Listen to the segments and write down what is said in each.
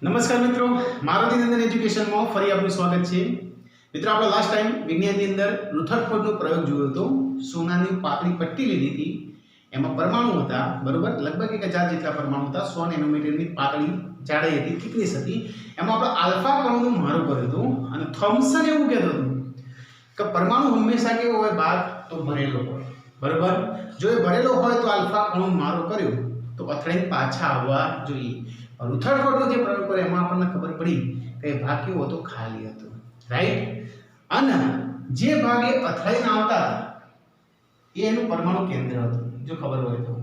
નમસ્કાર મિત્રો, મારુતિ નંદન એજ્યુકેશનમાં ફરી આપનું સ્વાગત છે। મિત્રો, આપણે લાસ્ટ ટાઈમ વિજ્ઞાનની અંદર રુથરફોર્ડનો પ્રયોગ જોયો હતો। સોનાની પાતળી પટ્ટી લીધી હતી, એમાં પરમાણુ હતા, બરોબર? લગભગ 1000 જેટલા પરમાણુ હતા, 100 નેનોમીટરની પાતળી જાડાઈ હતી, થિકનેસ હતી। એમાં આપણે આલ્ફા કણોનું મારું કર્યું હતું અને થોમ્સન એવું કહેતો હતો કે પરમાણુ હંમેશા કેવો હોય, ભાગ તો ભરેલો હોય, બરોબર? જો એ ભરેલો હોય તો આલ્ફા કણોનું મારું કર્યું તો અથડાઈને પાછા આવવા જોઈએ। રુથરફોર્ડનો જે પ્રયોગ કર્યો એમાં આપણને ખબર પડી કે ભાગ કેવો હતો, ખાલી હતો, રાઈટ? અને જે ભાગે અથડાઈને આવતા હતા એ એનું પરમાણુ કેન્દ્ર હતું, જો ખબર હોય તો,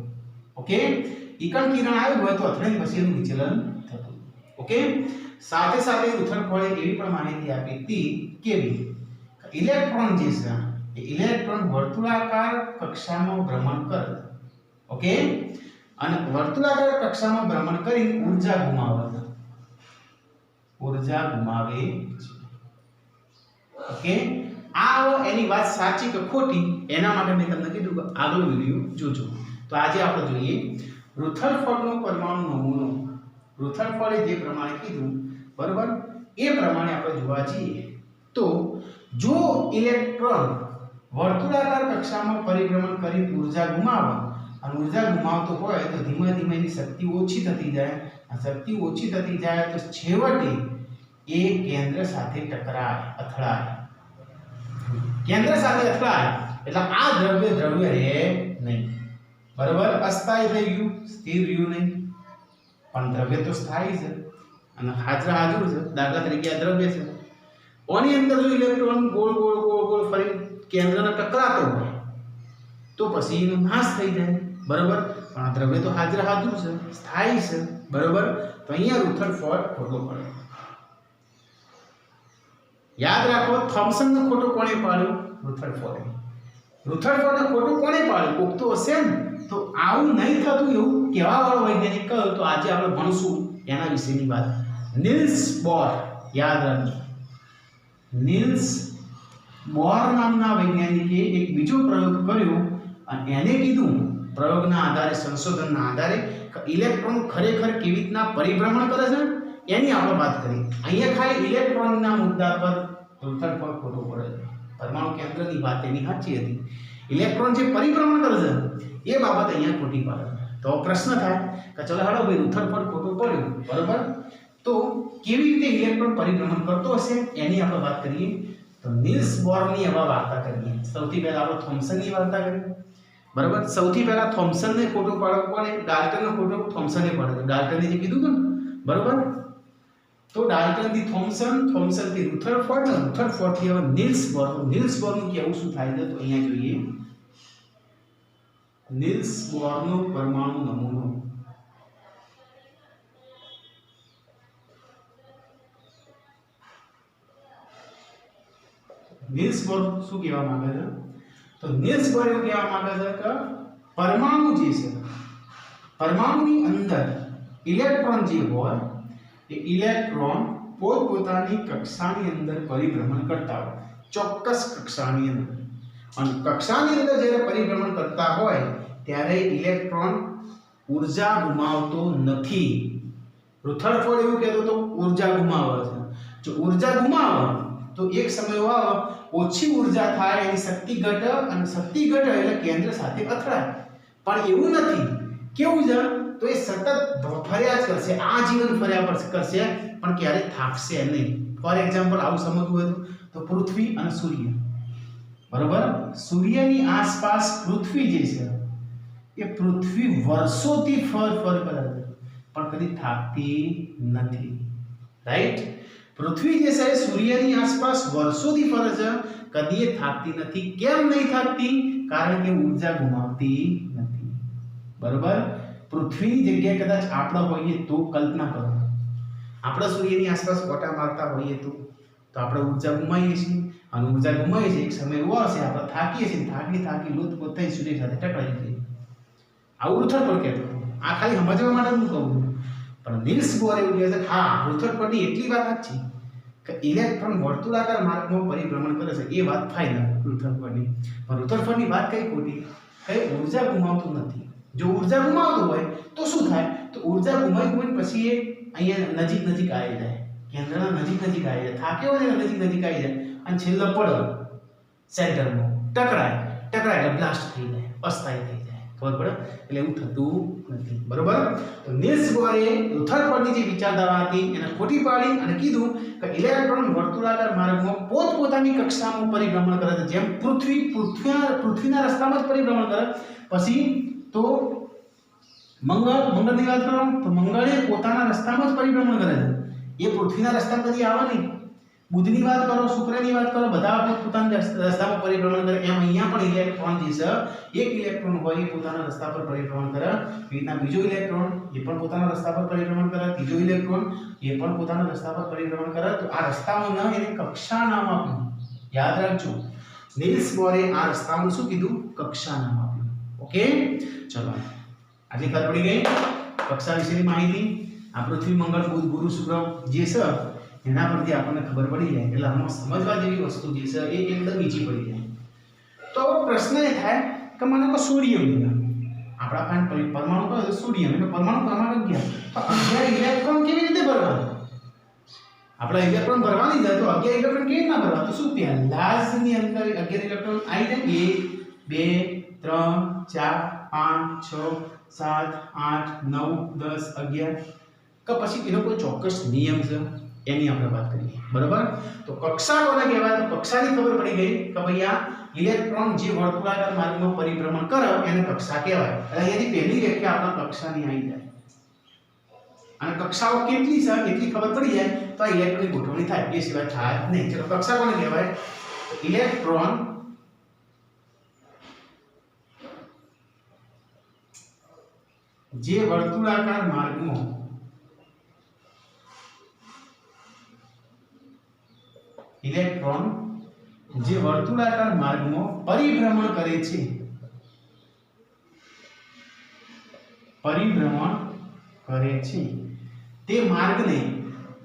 ઓકે? ઈકણ કિરણ આવ્યું હોય તો અથડાઈને પછી એનું વિચલન થતું, ઓકે? સાથે સાથે રુથરફોર્ડે એવી પણ માહિતી આપી હતી, કેવી? ઇલેક્ટ્રોન જે છે એ ઇલેક્ટ્રોન વર્તુળાકાર કક્ષામાં ભ્રમણ કરે, ઓકે? અને વર્તુળાકાર કક્ષામાં ભ્રમણ કરી ઊર્જા ગુમાવે છે, ઓકે? આ એની વાત સાચી કે ખોટી એના માટે મેં તમને કીધું કે આગલો વિડિયો જોજો। તો આજે આપણે જોઈએ રુથરફોર્ડનો પરમાણુ નમૂનો। રુથરફોર્ડે જે પ્રમાણે કીધું, બરોબર, એ પ્રમાણે આપણે જોવા જઈએ તો જો ઇલેક્ટ્રોન વર્તુળાકાર કક્ષામાં પરિભ્રમણ કરી ઊર્જા ગુમાવે અને ઊર્જા ગુમાવતો હોય તો ધીમે ધીમે એની શક્તિ ઓછી થતી જાય। આ શક્તિ ઓછી થતી જાય તો છેવટે એ કેન્દ્ર સાથે ટકરાય, અથડાય। કેન્દ્ર સાથે અથડાય એટલે આ દ્રવ્ય રહે નહીં, બરોબર? અસ્થાયી થઈ ગયું, સ્થિર રહ્યું નહીં, પણ દ્રવ્ય તો સ્થાયી છે અને હાજર છે। દાખલા તરીકે આ દ્રવ્ય છે, ઓની અંદર જો ઇલેક્ટ્રોન ગોળ ગોળ ગોળ ગોળ ફરી કેન્દ્રને ટકરાતો હોય તો પછી એનો નાશ થઈ જાય, બરોબર? પણ આ દ્રવ્ય તો હાજર છે, સ્થાયી છે, બરોબર? તો અહીંયા રુથરફોર્ડ ખોટો પડે। યાદ રાખો, થોમ્સનનો ખોટો કોણે પાડ્યો? રુથરફોર્ડે। રુથરફોર્ડને ખોટો કોણે પાડ્યો? કોક તો હશે ને। તો આવું નહીં થતું એવું કહેવા વાળો વૈજ્ઞાનિક કયો? તો આજે આપણે ભણશું એના વિશેની વાત। નિલ્સ બોર, યાદ રાખજો, નિલ્સ બોર નામના વૈજ્ઞાનિકે એક બીજો પ્રયોગ કર્યો અને એને કીધું, પ્રયોગના આધારે, સંશોધનના આધારે, કે ઇલેક્ટ્રોન ખરેખર કેવી રીતના પરિભ્રમણ કરે છે એની આપણે વાત કરી। અહીંયા ખાલી ઇલેક્ટ્રોનના મુદ્દા પર રુથરફોર્ડ ખોટો પડે છે। પરમાણુ કેન્દ્રની વાત એની સાચી હતી, ઇલેક્ટ્રોન જે પરિભ્રમણ કરે છે એ બાબત અહીંયા ખોટી પડે। તો પ્રશ્ન થાય કે ચલો હાલો ભાઈ, રુથરફોર્ડ ખોટો પડ્યો, બરોબર? તો કેવી રીતે ઇલેક્ટ્રોન પરિભ્રમણ કરતો હશે એની આપણે વાત કરીએ। તો નિલ્સ બોરની હવે વાર્તા કરીએ। સૌથી પહેલા આપણે થોમ્સનની વાર્તા કરીએ, બરાબર? સૌથી પહેલા થોમ્સનને ખોટો પાડો કોને? ડાલ્ટનને ખોટો થોમ્સને પાડ્યો। ડાલ્ટને જે કીધું હતું ને, બરાબર? તો ડાલ્ટનથી થોમ્સન, થોમ્સનથી રુથરફોર્ડ, રુથરફોર્ડથી હવે નિલ્સ બોર। નિલ્સ બોરનું કેવું શું થાય છે તો અહીંયા જોઈએ, નિલ્સ બોરનો પરમાણુ નમૂનો। નિલ્સ બોર શું કહેવા માંગે છે? તો નિલ્સ બોર એવું કહેવા માંગે છે કે પરમાણુ જે છે, પરમાણુની અંદર ઇલેક્ટ્રોન જે હોય એ ઇલેક્ટ્રોન પોતપોતાની કક્ષાની અંદર પરિભ્રમણ કરતા હોય, ચોક્કસ કક્ષાની અંદર। અને કક્ષાની અંદર જ્યારે પરિભ્રમણ કરતા હોય ત્યારે ઇલેક્ટ્રોન ઊર્જા ગુમાવતો નથી। રુથરફોર્ડ એવું કહેતો તો ઊર્જા ગુમાવે છે। જો ઊર્જા ગુમાવે તો એક સમય આવે ઓછી ઊર્જા થાય, એની શક્તિ ઘટે, અને શક્તિ ઘટે એટલે કેન્દ્ર સાથે અથડાય। પણ એવું નથી, કેવું છે? તો એ સતત ફર્યા જ કરશે, આ જીવન ફર્યા કરશે, પણ ક્યારેય થાકશે નહીં। ફોર એક્ઝામ્પલ આવું સમજવું હોય તો પૃથ્વી અને સૂર્ય, બરોબર? સૂર્યની આસપાસ પૃથ્વી જે છે એ પૃથ્વી વર્ષોથી ફર કરે છે પણ કદી થાકતી નથી, રાઈટ? પૃથ્વી જે છે સૂર્યની આસપાસ વર્ષોથી ફરે છે, કદી એ થાકતી નથી। કેમ નહીં થાકતી? કારણ કે ઊર્જા ગુમાવતી નથી, બરોબર? પૃથ્વીની જગ્યાએ કદાચ આપણે હોઈએ તો કલ્પના કરો, આપણે સૂર્યની આસપાસ ઓટા મારતા હોઈએ તો આપણે ઊર્જા ગુમાવીએ છીએ, અને ઊર્જા ગુમાવીએ છીએ, એક સમય એવો આવશે આપણે થાકીએ છીએ, થાકી લૂંટપોટ થઈ સૂર્ય સાથે ટકરાઈ જઈએ। આવું રુથરફોર્ડ કહેતો હતો। આ ખાલી સમજવા માટે હું કહું છું, પણ નિલ્સ બોર એવું કહે છે કે હા, રુથરફોર્ડની એટલી વાત સાચી કે ઇલેક્ટ્રોન વર્તુળાકાર માર્ગમાં પરિભ્રમણ કરે છે, એ વાત ફાઇનલ રુથરફોર્ડની। પણ રુથરફોર્ડની વાત કઈ ખોટી? કઈ ઊર્જા ગુમાવતું નથી। જો ઊર્જા ગુમાવતો હોય તો શું થાય? તો ઊર્જા ગુમાવી પછી એ અહીંયા નજીક નજીક આવી જાય, કેન્દ્રના નજીક નજીક આવી જાય, થાક્યો હોય ને નજીક નજીક આવી જાય અને છેલ્લે પડે સેન્ટરમાં, ટકરાય એટલે બ્લાસ્ટ થઈ જાય, અસ્થાયી થઈ જાય, ખબર પડે? એટલે એવું થતું નથી, બરોબર? તો નીલ્સ બોરે રુથરફોર્ડની જે વિચારધારા હતી એને ખોટી પાડી અને કીધું કે ઇલેક્ટ્રોન વર્તુળાકાર માર્ગમાં પોતપોતાની કક્ષામાં પરિભ્રમણ કરે છે, જેમ પૃથ્વીના રસ્તામાં જ પરિભ્રમણ કરે. પછી તો મંગળની વાત કરો તો મંગળે પોતાના રસ્તામાં જ પરિભ્રમણ કરે છે, એ પૃથ્વીના રસ્તામાં કદી આવે નહીં. બુધની વાત કરો, શુક્રની વાત કરો, બધા પોતાના રસ્તામાં પરિભ્રમણ કરે. એમ અહીંયા પણ ઇલેક્ટ્રોન જે છે, એક ઇલેક્ટ્રોન હોય એ પોતાના રસ્તા પર પરિભ્રમણ કરે, એના બીજો ઇલેક્ટ્રોન એ પણ પોતાના રસ્તા પર પરિભ્રમણ કરે, ત્રીજો ઇલેક્ટ્રોન એ પણ પોતાના રસ્તા પર પરિભ્રમણ કરે. તો આ રસ્તામાં એને કક્ષા નામ આપ્યું, યાદ રાખજો. નીલ્સ બોરે આ રસ્તામાં શું કીધું? કક્ષા નામ આપ્યું. ઓકે, ચલો આજે ખબર પડી ગઈ કક્ષા વિશેની માહિતી. આ પૃથ્વી, મંગળ, બુધ, ગુરુ, શુક્ર જે છે એના પરથી આપણને ખબર પડી જાય, એટલે આમાં સમજવા જેવી વસ્તુ જે છે એ એકદમ ઈઝી પડી જાય. તો પ્રશ્ન એ થાય કે માનો કે સોડિયમ આપણા પાસે પરમાણુ કયો? સોડિયમ. એટલે પરમાણુ ક્રમાંક 11. તો 11 ઇલેક્ટ્રોન કેવી રીતે ભરવાના? આપણે ઇલેક્ટ્રોન ભરવાની જાય તો 11 ઇલેક્ટ્રોન કેવી રીતના ભરવા? તો શું પહેલાની અંદર 11 ઇલેક્ટ્રોન આવી જાય? 1 2 3 4 5 6 7 8 9 10 11. કે પછી એનો કોઈ ચોક્કસ નિયમ છે એની આપણે વાત કરીએ, બરોબર? તો કક્ષા કોને કહેવાય? તો કક્ષાની ખબર પડી ગઈ કે ભાઈ આ ઇલેક્ટ્રોન જે વર્તુળાકાર માર્ગમાં પરિભ્રમણ કરે એને કક્ષા કહેવાય. એટલે અહીંયાથી પહેલી વ્યાખ્યા આપણા કક્ષાની આવી જાય અને કક્ષાઓ કેટલી છે એટલી ખબર પડી જાય તો આ ઇલેક્ટ્રોનની ગોઠવણી થાય, એ સિવાય થાય નહીં. ચલો કક્ષા કોને કહેવાય? ઇલેક્ટ્રોન જે વર્તુળાકાર માર્ગમાં ઇલેક્ટ્રોન જે વર્તુળાકાર માર્ગમાં પરિભ્રમણ કરે છે, તે માર્ગને,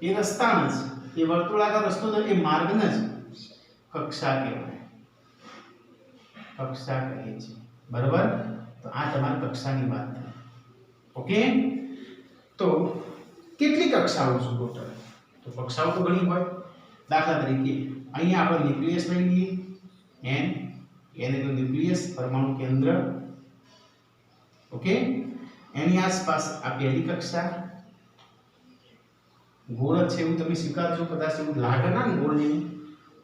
એ રસ્તાને જ, એ વર્તુળાકાર રસ્તો છે એ માર્ગને જ કક્ષા કહેવાય, કક્ષા કહે છે, બરાબર? તો આ તમારી કક્ષાની વાત થઈ. ઓકે, તો કેટલી કક્ષાઓ છે ટોટલ? તો કક્ષાઓ તો ઘણી હોય. દાખલા તરીકે અહીંયા આપણે ન્યુક્લિયસ લઈ લઈએ, n એટલે ન્યુક્લિયસ, પરમાણુ કેન્દ્ર. ઓકે, એની આસપાસ આ પહેલી કક્ષા, ગોળ છે એવું તમે સ્વીકારજો. કદાચ એવું લાગે ના ગોળ જેવું,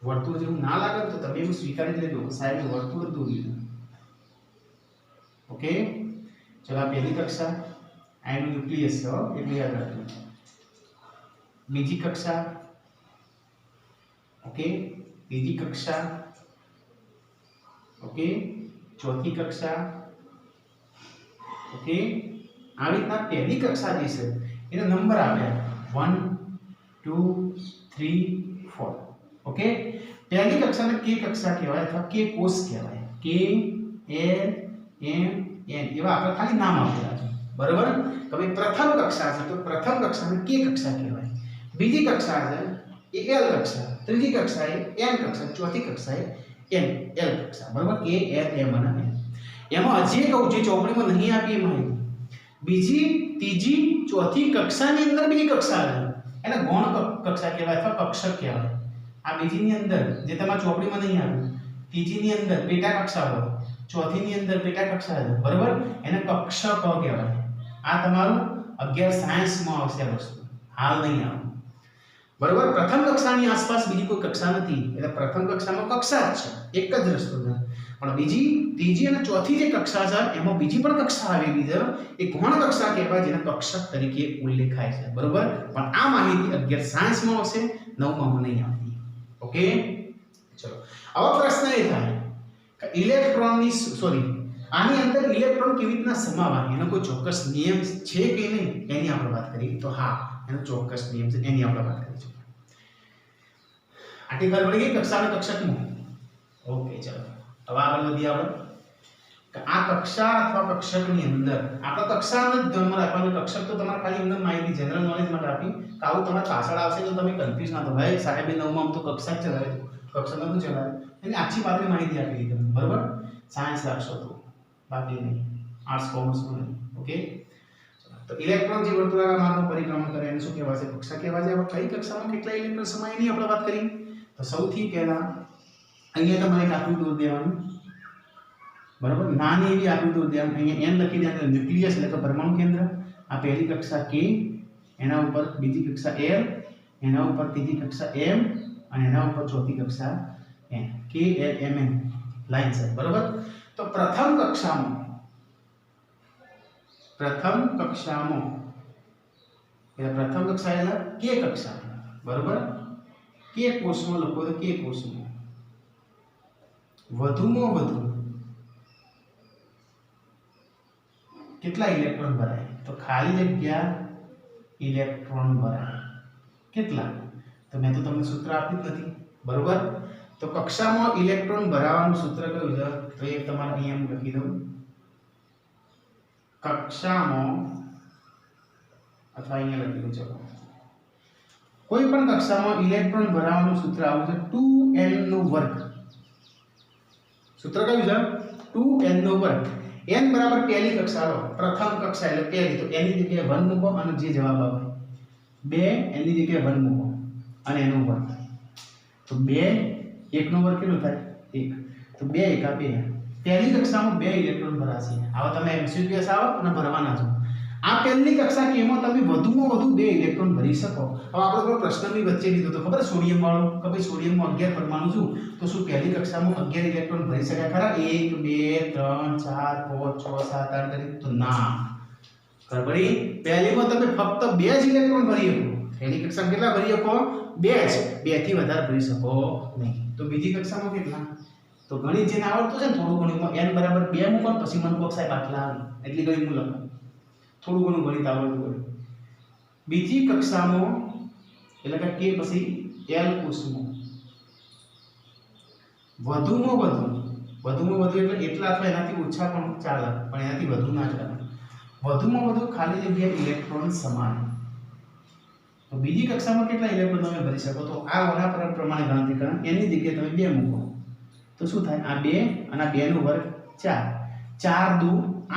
વર્તુળ જેવું ના લાગે તો તમે એવું સ્વીકારી લેજો સાહેબ વર્તુળ જ દોરી દો. ઓકે, ચલો આ પહેલી કક્ષા, આનું ન્યુક્લિયસ છે એટલે યાદ રાખજો. બીજી કક્ષા, ઓકે, ત્રીજી કક્ષા, ઓકે, ચોથી કક્ષા, ઓકે. આવી રીતના પહેલી કક્ષા જે છે એને નંબર આપ્યા 1 2 3 4. ઓકે, પહેલી કક્ષાને કે કક્ષા કહેવાય અથવા કે કોષ કહેવાય. કે એલ એમ એન એવા આપણે ખાલી નામ આપેલા છે, બરાબર? હવે પ્રથમ કક્ષા છે તો પ્રથમ કક્ષાને કે કક્ષા કહેવાય. બીજી કક્ષા છે એ એલ કક્ષા, ત્રીજી કક્ષા એ એન કક્ષા, ચોથી કક્ષા એ એન એલ કક્ષા, બરાબર? કે એલ એમ અને એમાં હજી કહું જે ચોપડીમાં નહીં આપી એ માહિતી, બીજી ત્રીજી ચોથી કક્ષાની અંદર બીજી કક્ષા આવે એને ગૌણ કક્ષા કહેવાય અથવા કક્ષક કહેવાય. આ બીજીની અંદર જે તમારા ચોપડીમાં નહીં આવ્યું, ત્રીજીની અંદર પેટા કક્ષા હોય, ચોથીની અંદર પેટા કક્ષા છે, બરાબર? એને કક્ષક કહેવાય. આ તમારું 11 સાયન્સમાં આવશે વસ્તુ, હાલ નહીં આવે, બરાબર? પ્રથમ કક્ષાની આસપાસ બીજી કોઈ કક્ષા નથી, એટલે પ્રથમ કક્ષામાં કક્ષા જ છે, એક જ રસ્તો છે. પણ બીજી ત્રીજી અને ચોથી જે કક્ષા છે એમાં બીજી પણ કક્ષા આવેલી છે, એ ગૌણ કક્ષા કહેવાય જેને કક્ષક તરીકે ઉલ્લેખાય છે, બરાબર? પણ આ માહિતી 11 સાયન્સમાં આવશે, 9માં નહીં આવતી. ઓકે, ચલો હવે પ્રશ્ન એ થાય કે ઇલેક્ટ્રોનની આની અંદર ઇલેક્ટ્રોન કેવી રીતના સમાવાય, એનો કોઈ ચોક્કસ નિયમ છે કે નહીં એની આપણે વાત કરીએ તો હા, એનો ચોક્કસ નિયમ છે, એની આપણે વાત કરીશું. આટલી ખબર પડી ગઈ કક્ષા અને કક્ષકનું. ઓકે, ચલો હવે આગળ વધીએ આપણે કે આ કક્ષા અથવા કક્ષકની અંદર આપણે કક્ષાને જ ધ્યાનમાં રાખવાનું. કક્ષક તો તમારે ખાલી એમને માહિતી જનરલ નોલેજ માટે આપી કે આવું તમારે પાછળ આવશે તો તમે કન્ફ્યુઝ ના થાઓ. ભાઈ સાહેબે 9માં તો કક્ષા જ ચલાવે, કક્ષામાં તો ચલાવે, એની આખી બાબતની માહિતી આપી દીધી તમને, બરાબર? સાયન્સ રાખશો તો બાકી નહીં, આર્ટ્સ કોમર્સમાં નહીં. ઓકે, तो इलेक्ट्रॉन જે વર્તુળાકાર માર્ગમાં પરિભ્રમણ કરે એને શું કહેવાશે? કક્ષા કહેવાશે. હવે કઈ કક્ષામાં કેટલા ઇલેક્ટ્રોન સમાય એની આપણે વાત કરી. તો સૌથી પહેલા અહીંયા તમારે એક આકૃતિ દોરી દેવાની, બરાબર? નાની એવી આકૃતિ દોરી દેવાની. અહીંયા n લખી દેવાનું, ન્યુક્લિયસ એટલે કે પરમાણુ કેન્દ્ર. આ પહેલી કક્ષા K, એના ઉપર બીજી કક્ષા L, એના ઉપર ત્રીજી કક્ષા M અને એના ઉપર ચોથી કક્ષા N. K L M N line છે, બરાબર? તો પ્રથમ કક્ષામાં એટલે પ્રથમ કક્ષા એટલે K કક્ષા, બરાબર? K કોષમાં લખો તો K કોષમાં વધુમાં વધુ કેટલા ઇલેક્ટ્રોન ભરાય? તો ખાલી જગ્યા ઇલેક્ટ્રોન ભરાય. કેટલા? તો મેં તો તમને સૂત્ર આપ્યું જ નથી, બરોબર? તો કક્ષામાં ઇલેક્ટ્રોન ભરાવાનું સૂત્ર કયું છે? તો એક તમારે અહીંયા હું લખી દઉં. કક્ષામાં અથવા અહીંયા લખી દઉં. ચલો, કોઈ પણ કક્ષામાં ઇલેક્ટ્રોન ભરાવાનું સૂત્ર આવું છે 2n નો વર્ગ. સૂત્ર કયું છે? 2n નો વર્ગ. n બરાબર પહેલી કક્ષા લો, પ્રથમ કક્ષા એટલે પહેલી, તો n ની જગ્યાએ 1 મૂકો અને જે જવાબ આવે 2, n ની જગ્યાએ 1 મૂકો અને એનો વર્ગ. તો 2 1 નો વર્ગ કેટલો થાય? 1. તો 2 એકા 2. પહેલી કક્ષામાં 2 ઇલેક્ટ્રોન ભરાશે. આવા તમે MCQs આવો અને ભરવાના છો. આ પહેલી કક્ષા કેમાં તમે વધુમાં વધુ 2 ઇલેક્ટ્રોન ભરી શકો. હવે આપણે કોઈ પ્રશ્નની વચ્ચે લીધો તો ખબર સોડિયમ વાળો કે ભાઈ સોડિયમમાં 11 પરમાણુ છું, તો શું પહેલી કક્ષામાં 11 ઇલેક્ટ્રોન ભરી શકાય ખરા? 1 2 3 4 5 6 7 8 કરી? તો ના. ખબરી પહેલીમાં તમે ફક્ત 2 જ ઇલેક્ટ્રોન ભરી શકો. પહેલી કક્ષામાં કેટલા ભરી શકો? 2 જ. 2 થી વધારે ભરી શકો નહીં. તો બીજી કક્ષામાં કેટલા? તો ગણિત જેને આવડતું છે ને થોડું ઘણું, n બરાબર 2 મૂકો પછી મને કોક સાહેબ આટલા આવે એટલી ગણિત હું લખું. થોડું ઘણું ગણિત આવડતું હોય. બીજી કક્ષામાં એટલે કે K પછી L કોષમાં વધુમાં વધુ એટલે એટલા અથવા એનાથી ઓછા પણ ચાલે, પણ એનાથી વધુ ના ચાલે. વધુમાં વધુ ખાલી જગ્યાએ ઇલેક્ટ્રોન સમાન. તો બીજી કક્ષામાં કેટલા ઇલેક્ટ્રોન તમે ભરી શકો? તો આ ઓના પ્રમાણે ગણતરી કરો. n ની જગ્યાએ તમે 2 મૂકો તો શું થાય? આ 2 અને આ 2 નો વર્ગ 4. 4 દુ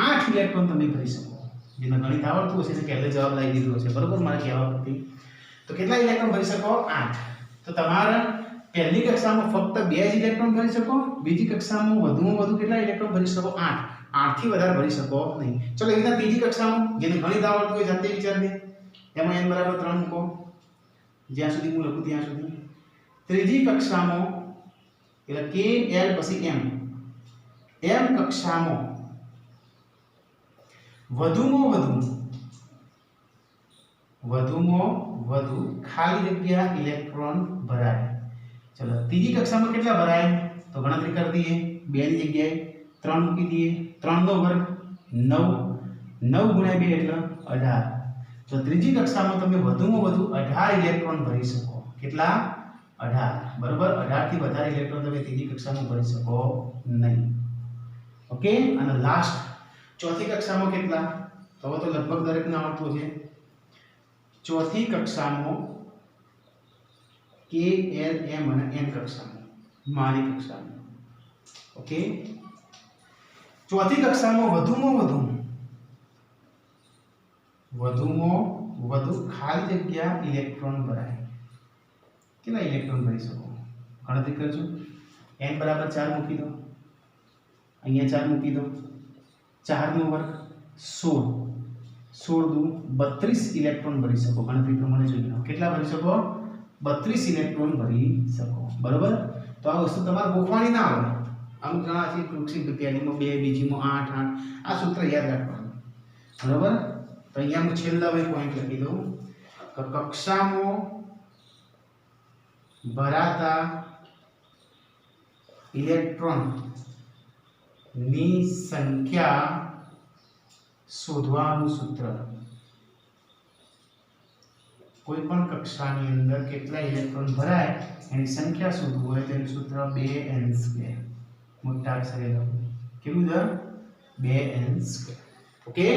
8 ઇલેક્ટ્રોન તમે ભરી શકો. જેને ગણિત આવડતું હશે ને પહેલે જવાબ લાવી દીધો હશે, બરોબર? મારે કહેવા હતી. તો કેટલા ઇલેક્ટ્રોન ભરી શકો? 8. તો તમારા પહેલી કક્ષામાં ફક્ત 2 જ ઇલેક્ટ્રોન ભરી શકો. બીજી કક્ષામાં વધુમાં વધુ કેટલા ઇલેક્ટ્રોન ભરી શકો? 8. 8 થી વધારે ભરી શકો નહીં. ચલો, એવી રીતે ત્રીજી કક્ષામાં જેને ગણિત આવડતું હોય જાતે વિચારજે. એમાં n બરાબર 3 મૂકો, જ્યાં સુધી હું લખું ત્યાં સુધી. ત્રીજી કક્ષામાં એટલે K L પછી M. M કક્ષામાં વધુમાં વધુ ખાલી જગ્યા ઇલેક્ટ્રોન ભરાય. ચલો, ત્રીજી કક્ષામાં કેટલા ભરાય? તો ગણતરી કરી દઈએ. 2 ની જગ્યાએ 3 મૂકી દઈએ. 3 નો વર્ગ 9. 9 ગુણ્યા 2 એટલે 18. તો ત્રીજી કક્ષામાં તમે વધુમાં વધુ 18 ઇલેક્ટ્રોન ભરી શકો. કેટલા? 18. બરોબર? 18 થી વધારે ઇલેક્ટ્રોન તમે ત્રીજી કક્ષામાં ભરી શકો નહીં. ઓકે? અને લાસ્ટ ચોથી કક્ષામાં કેટલા? તો હવે તો લગભગ દરેકને આવડતું છે. ચોથી કક્ષામાં K L M અને N કક્ષામાં, મારી કક્ષામાં. ઓકે? ચોથી કક્ષામાં વધુમાં વધુ ખાલી જગ્યા ઇલેક્ટ્રોન ભરાય. કેટલા ઇલેક્ટ્રોન ભરી શકો? ગણતરી કરજો. n બરાબર 4 મૂકી દો, અહીંયા 4 મૂકી દો. 4 નો વર્ગ 16. 16 દુ 32 ઇલેક્ટ્રોન ભરી શકો. ગણતરી પ્રમાણે જોઈ લો. કેટલા ભરી શકો? 32 ઇલેક્ટ્રોન ભરી શકો. બરોબર? તો આ વસ્તુ તમારે ગોખવાની ના આવે. અમુક જણા છે કૃષિ પહેલીમાં 2, બીજીમાં 8, 8. આ સૂત્ર યાદ રાખવાનું. બરોબર? તો અહીંયા હું છેલ્લા બે પોઈન્ટ લખી દઉં કે કક્ષામાં ભરાતા ઇલેક્ટ્રોન ની સંખ્યા શોધવાનું સૂત્ર. કોઈ પણ કક્ષાની અંદર કેટલા ઇલેક્ટ્રોન ભરાય એની સંખ્યા શોધવું હોય તેનું સૂત્ર 2n². મોટા અક્ષરે લખો. કેવું છે? 2n². ઓકે?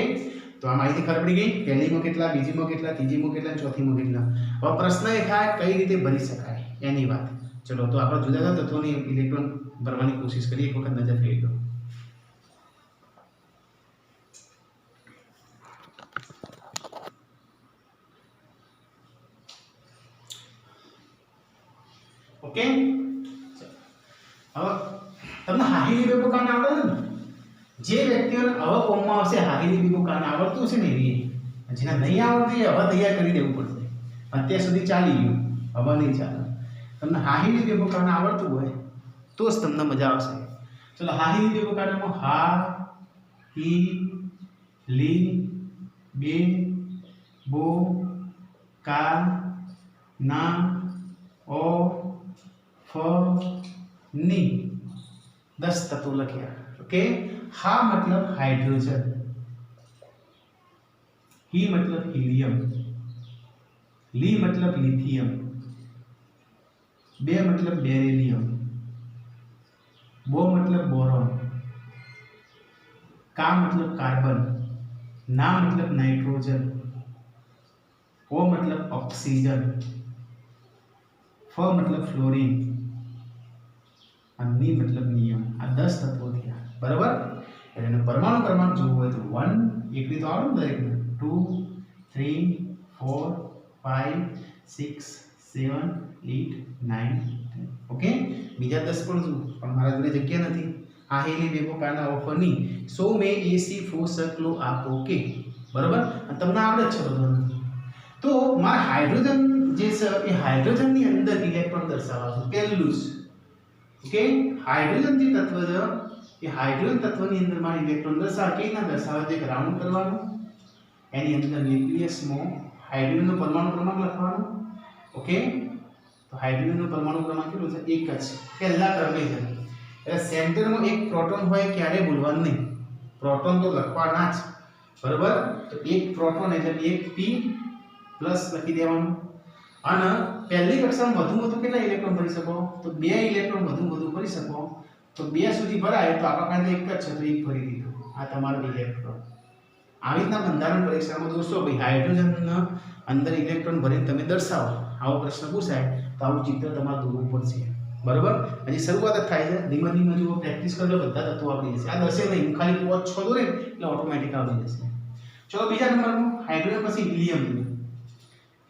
તો આ માહિતી ખબર પડી ગઈ. પહેલીમાં કેટલા, બીજીમાં કેટલા, ત્રીજીમાં કેટલા, ચોથીમાં કેટલા. હવે પ્રશ્ન એ થાય કઈ રીતે ભરી શકાય એની વાત. ચલો, તો આપણે જુદા જુદા તત્વોની ઇલેક્ટ્રોન ભરવાની કોશિશ કરીએ. એક વખત નજર ફેરવી દો. ઓકે, હવે તમને હાહિલી બેબો કાન આવડે છે ને? જે વ્યક્તિઓને હવે ફોર્મમાં આવશે હાહિલી બેબો કાન આવડતું છે ને એવી, જેને નહીં આવડતી હવે તૈયાર કરી દેવું પડશે. અત્યાર સુધી ચાલી ગયું, હવે નહીં ચાલે. તમને હાહિલી બેબો કાન આવડતું હોય તો જ તમને મજા આવશે. ચલો હાહિલી બેબો કાનમાં હા હી લી બે બો કા ના ઓ ફ ની 10 તત્વો લખ્યા. ओके, हा मतलब हाइड्रोजन, ही मतलब हीलियम, ली मतलब लिथियम, बे मतलब बेरिलियम, बो मतलब बोरॉन, का मतलब कार्बन, ना मतलब नाइट्रोजन, ओ मतलब ऑक्सीजन, फ मतलब फ्लोरीन, ની मतलब નિયમ. આ 10 તત્વો થયા, બરાબર? એટલે પરમાણુ ક્રમાંક જોવો હોય તો 1 એકલી તો આવડે દરેકને, 2 3 4 5 6 7 8 9 10. ઓકે, બીજા 10 પણ જો, પણ મારા જોડે જગ્યા નથી. આ હેલી બેબો કાના ઓફરની 100 મે એસી ફોસકલો આપો કે, બરાબર? અને તમને આવડે જ છે બધું. તો મારા હાઇડ્રોજન જે છે એ હાઇડ્રોજનની અંદર ઇલેક્ટ્રોન દર્શાવવા છે પહેલું જ. ओके, हाइड्रोजन જે તત્વ છે એ હાઇડ્રોજન તત્વની અંદર માં ઇલેક્ટ્રોન દર્શાવે કે ના દર્શાવે તે ગ્રાઉન્ડ કરવાનું, એની અંદર ન્યુક્લિયસમાં હાઇડ્રોજનનો પરમાણુ ક્રમાંક લખવાનો. ઓકે, તો હાઇડ્રોજનનો પરમાણુ ક્રમાંક કેટલો છે? એક જ, પહેલા ક્રમે છે. એટલે સેન્ટરમાં એક પ્રોટોન હોય ક્યારે ભૂલવાનું નહીં, પ્રોટોન તો લખવાના જ, બરાબર? તો એક પ્રોટોન એટલે એક p પ્લસ લખી દેવાનું. અને પહેલી કક્ષામાં વધુ કેટલા ઇલેક્ટ્રોન ભરી શકો? તો 2 ઇલેક્ટ્રોન વધુ ભરી શકો. તો 2 સુધી ભરાય તો આપણા પાસે એક જ છે, તો એક ભરી દીધું. આ તમારો ઇલેક્ટ્રોન. આવી રીતના બંધારણ પરીક્ષામાં દોસ્તો ભાઈ હાઇડ્રોજનના અંદર ઇલેક્ટ્રોન ભરીને તમે દર્શાવો, આવો પ્રશ્ન પૂછાય તો આવું ચિત્ર તમારે દોરવું પડશે, બરાબર? હજી શરૂઆત જ થાય છે, ધીમે ધીમે જો પ્રેક્ટિસ કરજો બધા તત્વો આવડી જશે. આ દસે નહીં, ખાલી 5 6 દોરે એટલે ઓટોમેટિક આવડી જશે. ચલો બીજા નંબરનું હાઇડ્રોજન પછી હિલિયમ.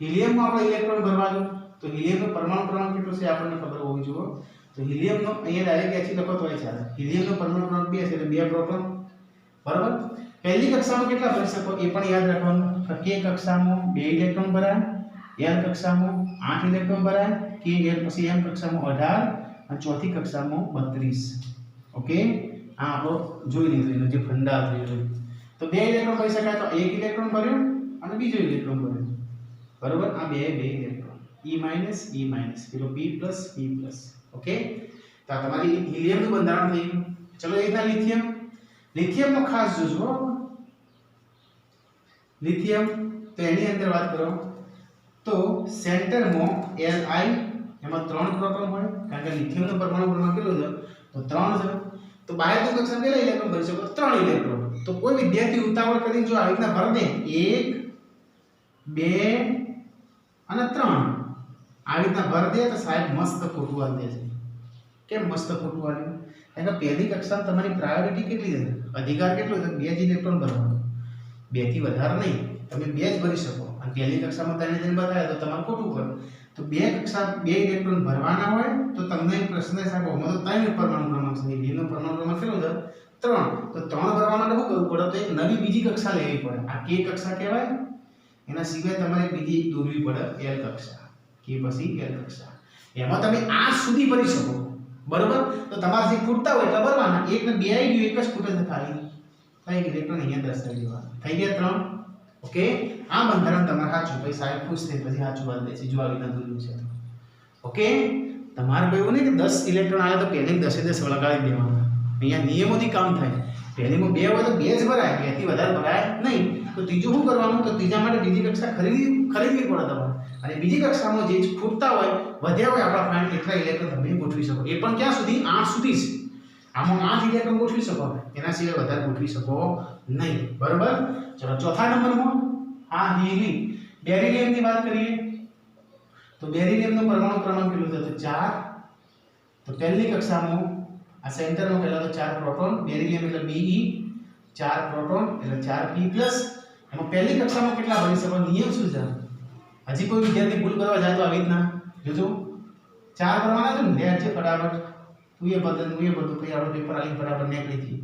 હિલિયમમાં આપણે ઇલેક્ટ્રોન ભરવાનું, તો હિલિયમનો પરમાણુ ક્રમાંક કેટલો છે આપણને ખબર હોવી જોઈએ. તો હિલિયમનો અહીંયા ડાયરેક્ટ એચી લખો તોય ચાલે. હિલિયમનો પરમાણુ ક્રમાંક 2 છે એટલે 2 પ્રોટોન, બરાબર? પહેલી કક્ષામાં કેટલા ભરી શકો એ પણ યાદ રાખવાનું. કે કક્ષામાં 2 ઇલેક્ટ્રોન ભરાય, એલ કક્ષામાં 8 ઇલેક્ટ્રોન ભરાય, કે એલ પછી એમ કક્ષામાં 18 અને ચોથી કક્ષામાં 32. ઓકે, આ આપણો જોઈ લીધું જે ફંડા થયો. તો 2 ઇલેક્ટ્રોન ભરી શકાય તો એક ઇલેક્ટ્રોન ભર્યો અને બીજો ઇલેક્ટ્રોન ભર્યો, બરાબર? આ બે ઇલેક્ટ્રોન E પેલો P+. ઓકે, તો આ તમારી હિલિયમનું બંધારણ થઈ ગયું. ચલો એના લિથિયમનો ખાસ જોજો. લિથિયમ તો એની અંદર વાત કરો તો સેન્ટરમાં Li એમાં 3 પ્રોટોન હોય, કારણ કે લિથિયમનો પરમાણુ ક્રમાંક કેટલો છે? તો 3 છે. તો બાહ્ય કક્ષામાં કેટલા ઇલેક્ટ્રોન ભરી શકો? 3 ઇલેક્ટ્રોન. તો કોઈ વિદ્યાર્થી ઉતાવળ કરીને જો આવી રીતના ભર દે 1 2 અને 3 આવી રીતના ભર દે તો સાહેબ મસ્ત ખોટું આલ દે છે. કેમ મસ્ત ખોટું આલ્યું? કારણ કે પહેલી કક્ષામાં તમારી પ્રાયોરિટી કેટલી છે? અધિકાર કેટલો છે? 2 જ ઇલેક્ટ્રોન ભરવાનો, 2 થી વધારે નહીં. તમે 2 જ ભરી શકો. અને પહેલી કક્ષામાં તને જેને બતાવ્યા તો તમારે ખોટું કરે. તો 2 ઇલેક્ટ્રોન ભરવાના હોય તો તમને એક પ્રશ્ન સાહેબ આમાં તો 3 પરમાણુ ક્રમાંક છે. હિલિયમનો પરમાણુ ક્રમાંક કેટલો છે? 3. તો 3 ભરવા માટે શું કરવું પડે? તો એક નવી બીજી કક્ષા લેવી પડે. આ કે કક્ષા કહેવાય. એના સિવાય તમારે બીજી દોરવી પડે એલ કક્ષા, કે પછી એલ કક્ષા. એમાં તમે આ સુધી ભરી શકો, બરોબર? તો તમારે જે ખૂટતા હોય એટલે ભરવાના. એક ને 2 આવી ગયું, એક જ ખૂટે છે ખાલી. તો એક ઇલેક્ટ્રોન અહીંયા દર્શાવી દેવાના. થઈ ગયા 3. ઓકે, આ બંધારણ તમારે સાચું ભાઈ સાહેબ ખુશ થઈ પછી સાચું વાત દે છે જો આવી રીતના દોર્યું છે. ઓકે, તમારે ભાઈ એવું નહીં કે 10 ઇલેક્ટ્રોન આવે તો પહેલી 10 10 વળગાડી દેવાના. અહીંયા નિયમોથી કામ થાય. પહેલીમાં 2 હોય તો 2 જ ભરાય, 2 થી વધારે ભરાય નહીં. તો ત્રીજું શું કરવાનું? તો ત્રીજા માટે બીજી કક્ષા ખરીદવી પડે તમારે. અને બીજી કક્ષામાં જે ખૂટતા હોય, વધ્યા હોય આપણા પ્લાન્ટ એટલા ઇલેક્ટ્રોન તમે ગોઠવી શકો. એ પણ ક્યાં સુધી? 8 સુધી જ. આમાં 8 ઇલેક્ટ્રોન ગોઠવી શકો, એના સિવાય વધારે ગોઠવી શકો નહીં, બરોબર? ચલો ચોથા નંબરમાં આ હિલિયમ બેરિલિયમની વાત કરીએ તો બેરિલિયમનો પરમાણુ ક્રમાંક કેટલો છે? તો 4. તો પહેલી કક્ષામાં આ સેન્ટરમાં પહેલા તો 4 પ્રોટોન, બેરિલિયમ એટલે Be, 4 પ્રોટોન એટલે 4P+. એમાં પહેલી કક્ષામાં કેટલા ભરી શકો? નિયમ શું છે? હજી કોઈ વિદ્યાર્થી ભૂલ કરવા જાય તો આવી રીતના જોજો. चार भरवाना छे ने लेट छे फटाफट तू ये बदल પછી આપણો પેપર આલી ફટાફટ નીકળી જી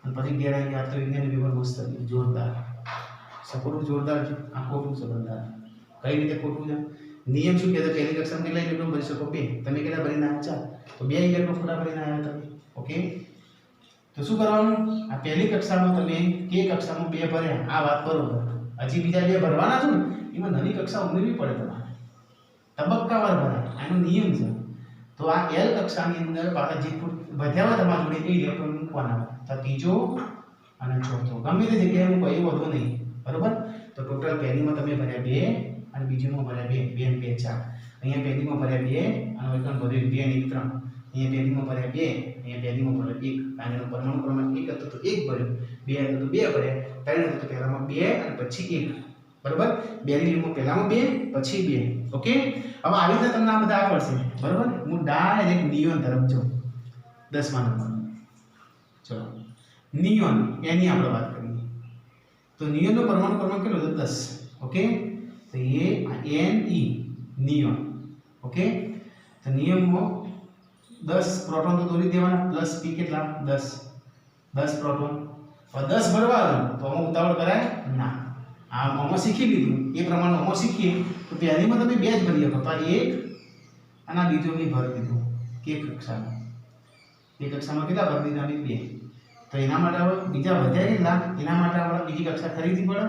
અને પછી ઘેર આવી આ તો વિજ્ઞાન પેપર મસ્ત છે જોરદાર સપોર્ટ જોરદાર છે આ ખોટું છે બંધા કઈ રીતે ખોટું છે નિયમ શું કહે છે પહેલી કક્ષામાં કેટલા ઇલેક્ટ્રોન ભરી શકો બે તમે કેટલા ભરીને આવ્યા તો બે ઇલેક્ટ્રોન ફોટા ભરીને આવ્યા તમે ઓકે તો શું કરવાનું આ પહેલી કક્ષામાં તમે કે કક્ષામાં બે ભર્યા આ વાત બરોબર હજી બીજા બે ભરવાના છે ને એમાં નવી કક્ષા ઉમેરવી પડે તમારે તબક્કાવાર ભરાય આનો નિયમ છે તો આ એલ કક્ષાની અંદર પાછા જે વધ્યા તમારા જોડે એ ઇલેક્ટ્રોન મૂકવાના તો ત્રીજો અને ચોથો ગમે તે જગ્યાએ હું કઈ વધુ નહીં બરોબર તો ટોટલ પહેલીમાં તમે ભર્યા બે અને બીજીમાં ભર્યા બે બે અને બે ચાર અહીંયા પહેલીમાં ભર્યા બે અને એકમ ભર્યું બે અને એક ત્રણ અહીંયા પહેલીમાં ભર્યા બે અહીંયા પહેલીમાં ભર્યા એક કારણ કે પરમાણુ ક્રમાંક એક હતો તો એક ભર્યો બે હતો તો બે ભર્યા ત્રણ હતો તો પહેલામાં બે અને પછી એક બરોબર બે ની લીમો પહેલામાં બે પછી બે ઓકે હવે આવી રીતે તમને આ બધા આવડશે બરોબર હું ડાયરેક્ટ નિયોન તરફ જાઉં 10મા નંબર ચલો નિયોન એની આપણે વાત કરીએ તો નિયોનનો પરમાણુ ક્રમાંક કેટલો છે 10 ઓકે તો A N E neon okay તો નિયમમાં 10 પ્રોટોન તો દોરી દેવાના પ્લસ પી કેટલા 10 પ્રોટોન और 10 ભરવાનું તો આમાં ઉતાવળ કરાય ના આમાં શીખી લીધું એ પ્રમાણે આમાં શીખીએ તો પહેલીમાં તમે બે જ ભરી શકો તો એક અને બીજો મેં ભરી દીધું કે કક્ષામાં એ કક્ષામાં કેટલા ભરી દીધા અમે બે તો એના માટે હવે બીજા વધ્યા કેટલા એના માટે આપણે બીજી કક્ષા ખરીદવી પડે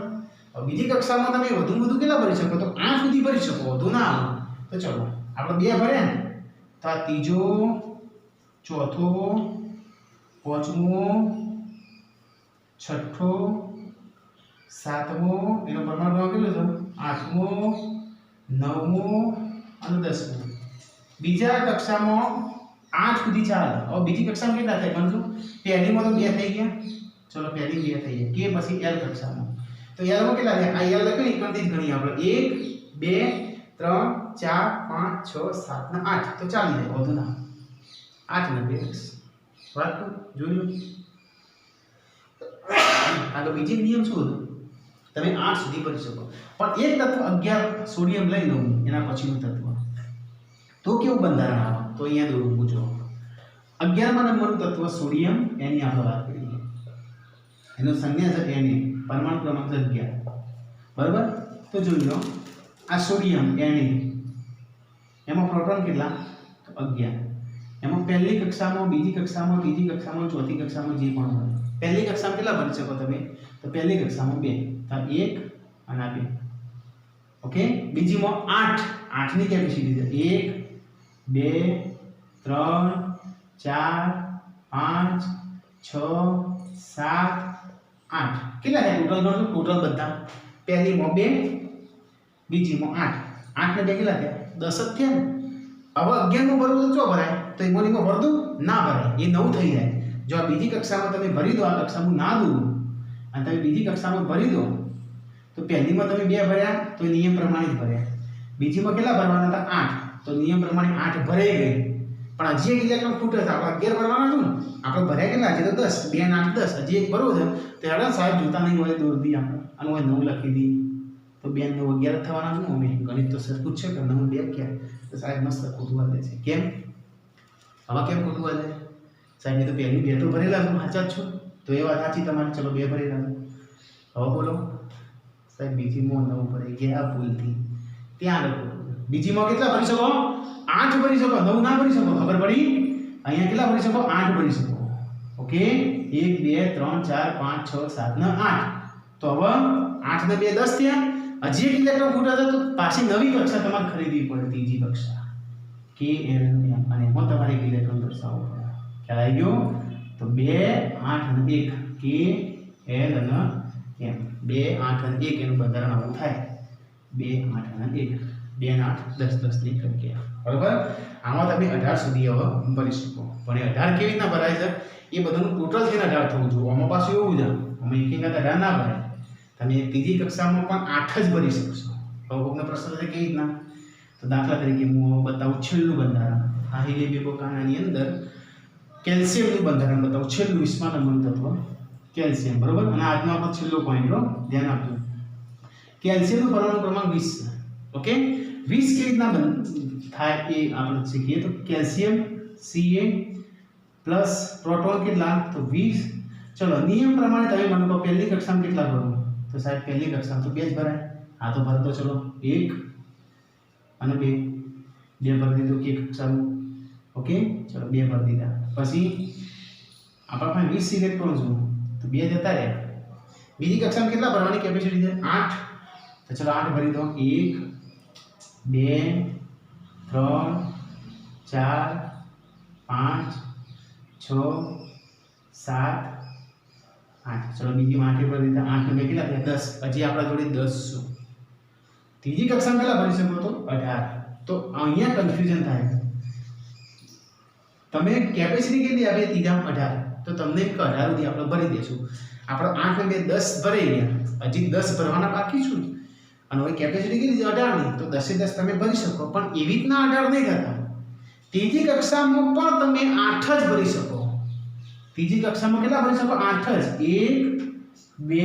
હવે બીજી કક્ષામાં તમે વધુ કેટલા ભરી શકો તો 8 સુધી ભરી શકો વધુ ના આવે તો ચલો આપણે બે ભર્યા ને તો આ ત્રીજો ચોથો પાંચમો छठो सातमो एनो परमाणु क्रमांक કેટલો છે आठमो नवमो અને 10મો બીજા કક્ષામાં 8 સુધી ચાલે હવે બીજી કક્ષામાં કેટલા થાય ગણજો પહેલીમાં તો 2 થઈ ગયા ચલો પહેલી 2 થઈ ગયા કે પછી એલ કક્ષામાં તો એલ માં કેટલા થાય આ એલ લખી એકમથી જ ગણી આપણે 1 2 3 4 5 6 7 ને 8 તો ચાલી જાય વધુ ના 8 ને 2 વાત જોયું આ તો બીજી નિયમ શું હતો તમે 8 સુધી ભરી શકો પણ એક તત્વ 11 સોડિયમ લઈ લો એના પછીનું તત્વ તો કેવું બંધારણ આવે તો અહીંયા દોરું પૂછો 11મા નંબરનું તત્વ સોડિયમ એની આપણે વાત કરીએ એનો સંજ્ઞા છે Na પરમાણુ ક્રમાંક 11 બરાબર તો જોઈ લો આ સોડિયમ Na એમાં પ્રોટોન કેટલા તો 11 એમાં પહેલી કક્ષામાં બીજી કક્ષામાં ત્રીજી કક્ષામાં ચોથી કક્ષામાં જે પણ હોય પહેલી કક્ષામાં કેટલા ભરી શકો તમે તો પહેલી કક્ષામાં 2 તો 1 અને 2 ઓકે બીજીમાં 8 ની કેપેસિટી છે 1 2 3 4 5 6 7 8 કેટલા છે ટોટલ ગણો ટોટલ બધા પહેલીમાં 2 બીજીમાં 8 ને 2 કેટલા થયા 10 જ થયા ને હવે 11 માં ભરવું તો ચો ભરાય તો એમાં ભર દઉં ના ભરાય એ 9 થઈ જાય જો આ બીજી કક્ષામાં તમે ભરી દો આ કક્ષામાં ના દો અને તમે બીજી કક્ષામાં ભરી દો તો પહેલીમાં તમે 2 ભર્યા તો નિયમ પ્રમાણે જ ભર્યા બીજીમાં કેટલા ભરવાના હતા 8 તો નિયમ પ્રમાણે 8 ભરાઈ ગઈ પણ હજી એક ઇલેક્ટ્રોન ખૂટે છે આપણે 11 ભરવાના હતું ને આપણે ભર્યા કેટલા હજી તો 10 2 અને 8 10 હજી એક ભરવું છે તો હેડા સાહેબ જોતા નહીં હોય દોર દી આપણે અને હોય 9 લખી દી તો 2 9 11 થવાના શું અમે ગણિત તો સરખું જ છે કે 9 2 ક્યાં તો સાહેબ મસ્ત ખોટું વાલે છે કેમ હવે કેમ ખોટું વાલે સાહેબ તો પહેલી 2 તો ભરેલા છું સાચા જ છો તો એ વાત સાચી તમારી ચલો 2 ભરેલા હવે બોલો સાહેબ બીજીમાં 9 ભરાઈ ગયા ભૂલથી ત્યાં લખો બીજીમાં કેટલા ભરી શકો 8 ભરી શકો 9 ના ભરી શકો ખબર પડી અહીંયા કેટલા ભરી શકો 8 ભરી શકો ઓકે 1 2 3 4 5 6 7 ને 8 તો હવે 8 ને 2 10 થયા હજી એક ઇલેક્ટ્રોન ખૂટે છે તો પાછી નવી કક્ષા તમારે ખરીદવી પડે ત્રીજી કક્ષા કે એલ અને એમાં તમારે એક ઇલેક્ટ્રોન દર્શાવવો પડે ખ્યાલ આવી ગયો તો 2 8 અને 1 કે એલ અને એમ 2 8 અને 1 એનું બંધારણ આવું થાય 2 8 અને 1 2 અને 8 10 10 ની સંખ્યા બરાબર આમાં તમે 18 સુધી હવે ભરી શકો પણ એ 18 કેવી રીતના ભરાય છે એ બધાનું ટોટલ થઈને 18 થવું જોઈએ આમાં પાછું એવું છે અમે એક એક 18 ના ભરાય તમે ત્રીજી કક્ષામાં પણ 8 જ ભરી શકશો હવે કોઈનો પ્રશ્ન છે કેવી રીતના તો દાખલા તરીકે હું બતાવું છેલ્લું બંધારણ આ હિલિયમ અંદર કેલ્શિયમનું બંધારણ બતાવું છેલ્લું 20મા નંબરનું તત્વ કેલ્શિયમ બરાબર અને આજનો આપણો છેલ્લો પોઈન્ટ ધ્યાન આપજો કેલ્શિયમનું પરમાણુ ક્રમાંક 20 છે ઓકે 20 કેવી રીતના થાય એ આપણે શીખીએ તો કેલ્શિયમ Ca પ્લસ પ્રોટોન કેટલા તો 20. ચલો નિયમ પ્રમાણે તમે મને કહો પહેલી કક્ષામાં કેટલા ભરવું તો સાહેબ પહેલી કક્ષામાં તો 2 જ ભરાય. હા તો ભરતો ચલો 1 અને 2 ભરી દીધું એક કક્ષામાં. ઓકે ચલો 2 ભરી દીધા. પછી આપણા પાસે 20 ઇલેક્ટ્રોન છે તો 2 જતા રહ્યા. બીજી કક્ષામાં કેટલા ભરવાની કેપેસિટી છે 8. તો ચલો 8 ભરી દો 1 2 3 4 5 6 7 8. ચલો બીજી 8 ભરી દીધા. 8 ને કેટલા થયા 10. હજી આપણા જોડે 10 છે. ત્રીજી કક્ષામાં કેટલા ભરી શકો તો 18. તો અહીંયા કન્ફ્યુઝન થાય. તમે કેપેસિટી કેટલી આપી ત્રીજામાં 18 તો તમને 18 સુધી આપણે ભરી દેશું. આપણે 8 ને 2 10 ભરાઈ ગયા. હજી 10 ભરવાના બાકી છે અને હવે કેપેસિટી કેટલી 18 ની તો 10 એ 10 તમે ભરી શકો. પણ એવી રીતના 18 નહીં થતા. ત્રીજી કક્ષામાં પણ તમે 8 જ ભરી શકો. ત્રીજી કક્ષામાં કેટલા ભરી શકો 8 જ. 1 2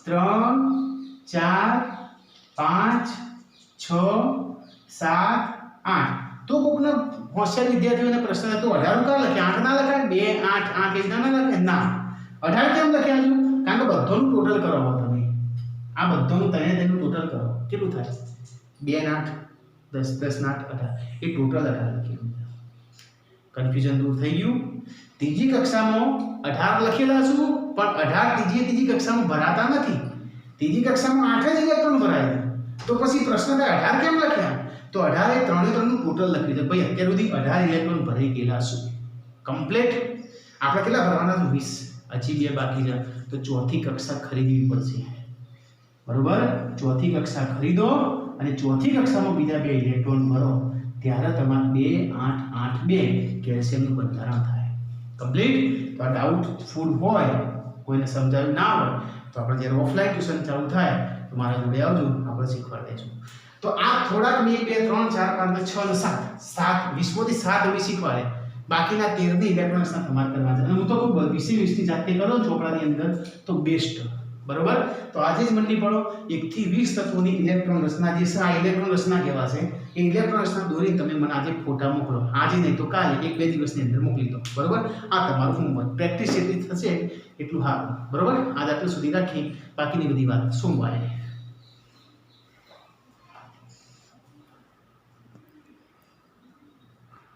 3 4 5 6 7 8. તો કોકના હોશિયાર વિદ્યાર્થીઓને પ્રશ્ન હતો 18 કા લખ્યા 8 ના લખાય 2 8 8 એ ના લખાય ના 18 કેમ લખ્યા છે કારણ કે બધાનું ટોટલ કરો તમે આ બધાનું તેનું ટોટલ કરો કેટલું થાય 2 ને 8 10 10 ને 8 18 એ ટોટલ 18 લખ્યું. કન્ફ્યુઝન દૂર થઈ ગયું. ત્રીજી કક્ષામાં 18 લખેલા છું પણ 18 ત્રીજી કક્ષામાં ભરાતા નથી. ત્રીજી કક્ષામાં 8 જ ઇલેક્ટ્રોન ભરાય. તો પછી પ્રશ્ન થાય 18 કેમ લખ્યા તો 18 એ 3 નું ટોટલ લખી દે ભાઈ. અત્યાર સુધી 18 ઇલેક્ટ્રોન ભરાઈ ગયેલા છે કમ્પ્લીટ. આપણે કેટલા ભરવાના છે 20. હજી 2 બાકી છે. તો ચોથી કક્ષા ખરીદવી પડશે. બરોબર ચોથી કક્ષા ખરીદો અને ચોથી કક્ષામાં બીજા 2 ઇલેક્ટ્રોન ભરો ત્યારે તમારે 2 8 8 2 કેલ્શિયમનું બંધારણ થાય કમ્પ્લીટ. તો આ ડાઉટ ફૂલ હોય કોઈને સમજાવ્યું ના હોય તો આપણે જ્યારે ઓફલાઈન ટ્યુશન ચાલુ થાય તો મારા જોડે આવજો આપણે શીખવાડી દઈશું. તો આ થોડાક 1 2 3 4 5 6 7 7 20 7 એવી શીખવાડે. બાકીના 13 ની ઇલેક્ટ્રોન્સના તમારે કરવા છે. અને હું તો ખૂબ 20 ની જાતે કરો ચોપડાની અંદર તો બેસ્ટ. બરોબર તો આજે જ મંડી પડો 1 થી 20 તત્વોની ઇલેક્ટ્રોન રચના જે છે આ ઇલેક્ટ્રોન રચના કહેવાશે. એ ઇલેક્ટ્રોન રચના દોરીને તમે મને આજે ફોટા મોકલો. આજે નહીં તો કાલે 1-2 દિવસની અંદર મોકલી દો. બરોબર આ તમારું હોમવર્ક. પ્રેક્ટિસ જેટલી થશે એટલું સારું. બરોબર આજ આટલું સુધી રાખી બાકીની બધી વાત સોમવારે.